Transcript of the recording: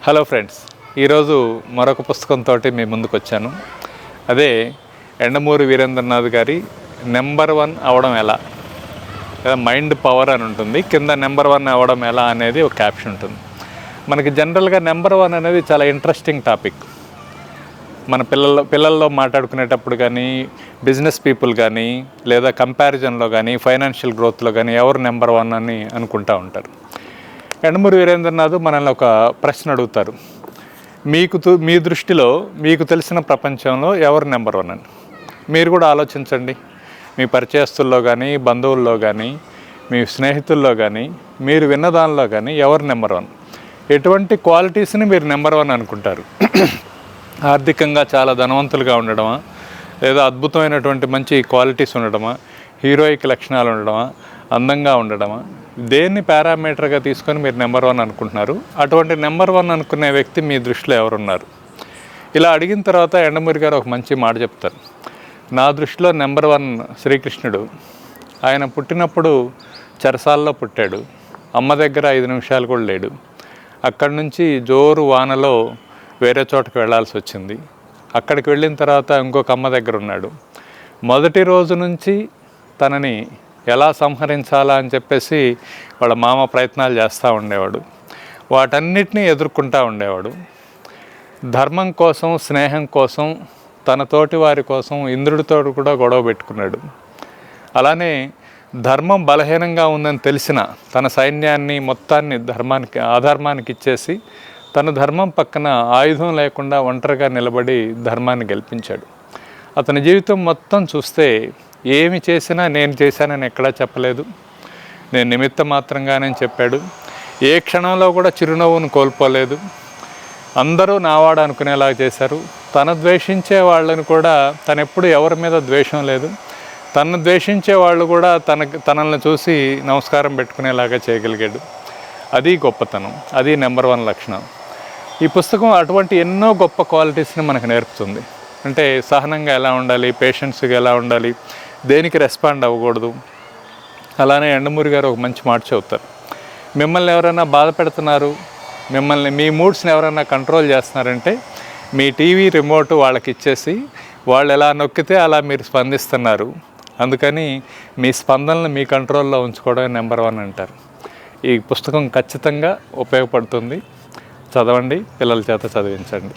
Hello friends, ఈరోజు మరొక పుస్తకంతో మీ ముందుకు వచ్చాను. అదే యండమూరి వీరేంద్రనాథ్ గారి నెంబర్ 1 అవడం ఎలా, లేదా మైండ్ పవర్ అని ఉంటుంది. కింద నెంబర్ 1 అవ్వడం ఎలా అనేది ఒక క్యాప్షన్ ఉంటుంది. మనకి జనరల్గా నెంబర్ 1 అనేది చాలా ఇంట్రెస్టింగ్ టాపిక్. మన పిల్లల్లో మాట్లాడుకునేటప్పుడు కానీ, బిజినెస్ పీపుల్ కానీ, లేదా కంపారిజన్లో కానీ, ఫైనాన్షియల్ గ్రోత్లో కానీ ఎవరు నెంబర్ 1 అని అనుకుంటూ ఉంటారు. యండమూరి వీరేంద్రనాథ్ మనల్ని ఒక ప్రశ్న అడుగుతారు. మీ దృష్టిలో మీకు తెలిసిన ప్రపంచంలో ఎవరు నెంబర్ 1 అని మీరు కూడా ఆలోచించండి. మీ పరిచయస్తుల్లో కానీ, బంధువుల్లో కానీ, మీ స్నేహితుల్లో కానీ, మీరు విన్న దానిలో కానీ ఎవరు నెంబర్ 1, ఎటువంటి క్వాలిటీస్ని మీరు నెంబర్ 1 అనుకుంటారు? ఆర్థికంగా చాలా ధనవంతులుగా ఉండడమా, లేదా అద్భుతమైనటువంటి మంచి క్వాలిటీస్ ఉండడమా, హీరోయిక్ లక్షణాలు ఉండడమా, అందంగా ఉండడమా, దేన్ని పారామీటర్గా తీసుకొని మీరు నెంబర్ 1 అనుకుంటున్నారు? అటువంటి నెంబర్ 1 అనుకునే వ్యక్తి మీ దృష్టిలో ఎవరున్నారు? ఇలా అడిగిన తర్వాత యండమూరి గారు ఒక మంచి మాట చెప్తారు. నా దృష్టిలో నెంబర్ 1 శ్రీకృష్ణుడు. ఆయన పుట్టినప్పుడు చెరసాల్లో పుట్టాడు. అమ్మ దగ్గర 5 నిమిషాలు కూడా లేడు. అక్కడి నుంచి జోరు వానలో వేరే చోటకి వెళ్ళాల్సి వచ్చింది. అక్కడికి వెళ్ళిన తర్వాత ఇంకొక అమ్మ దగ్గర ఉన్నాడు. మొదటి రోజు నుంచి తనని ఎలా సంహరించాలా అని చెప్పేసి వాళ్ళ మామ ప్రయత్నాలు చేస్తూ ఉండేవాడు. వాటన్నిటినీ ఎదుర్కొంటూ ఉండేవాడు. ధర్మం కోసం, స్నేహం కోసం, తన తోటి వారి కోసం ఇంద్రుడితో కూడా గొడవ పెట్టుకున్నాడు. అలానే ధర్మం బలహీనంగా ఉందని తెలిసిన తన సైన్యాన్ని మొత్తాన్ని అధర్మానికి ఇచ్చేసి తన ధర్మం పక్కన ఆయుధం లేకుండా ఒంటరిగా నిలబడి ధర్మాన్ని గెలిపించాడు. అతని జీవితం మొత్తం చూస్తే ఏమి చేసినా నేను చేశానని ఎక్కడా చెప్పలేదు. నేను నిమిత్త మాత్రంగానే చెప్పాడు. ఏ క్షణంలో కూడా చిరునవ్వును కోల్పోలేదు. అందరూ నావాడు అనుకునేలాగా చేశారు. తన ద్వేషించే వాళ్ళని కూడా తనెప్పుడు ఎవరి మీద ద్వేషం లేదు. తను ద్వేషించే వాళ్ళు కూడా తనల్ని చూసి నమస్కారం పెట్టుకునేలాగా చేయగలిగాడు. అది గొప్పతనం, అది నెంబర్ 1 లక్షణం. ఈ పుస్తకం అటువంటి ఎన్నో గొప్ప క్వాలిటీస్ని మనకు నేర్పుతుంది. అంటే సహనంగా ఎలా ఉండాలి, పేషెన్స్గా ఎలా ఉండాలి, దేనికి రెస్పాండ్ అవ్వకూడదు. అలానే యండమూరి గారు ఒక మంచి మాట చెబుతారు. మిమ్మల్ని ఎవరైనా బాధ పెడుతున్నారు, మీ మూడ్స్ని ఎవరైనా కంట్రోల్ చేస్తున్నారంటే మీ టీవీ రిమోట్ వాళ్ళకి ఇచ్చేసి వాళ్ళు ఎలా నొక్కితే అలా మీరు స్పందిస్తున్నారు. అందుకని మీ స్పందనలు మీ కంట్రోల్లో ఉంచుకోవడం నెంబర్ 1 అంటారు. ఈ పుస్తకం ఖచ్చితంగా ఉపయోగపడుతుంది. చదవండి, పిల్లల చేత చదివించండి.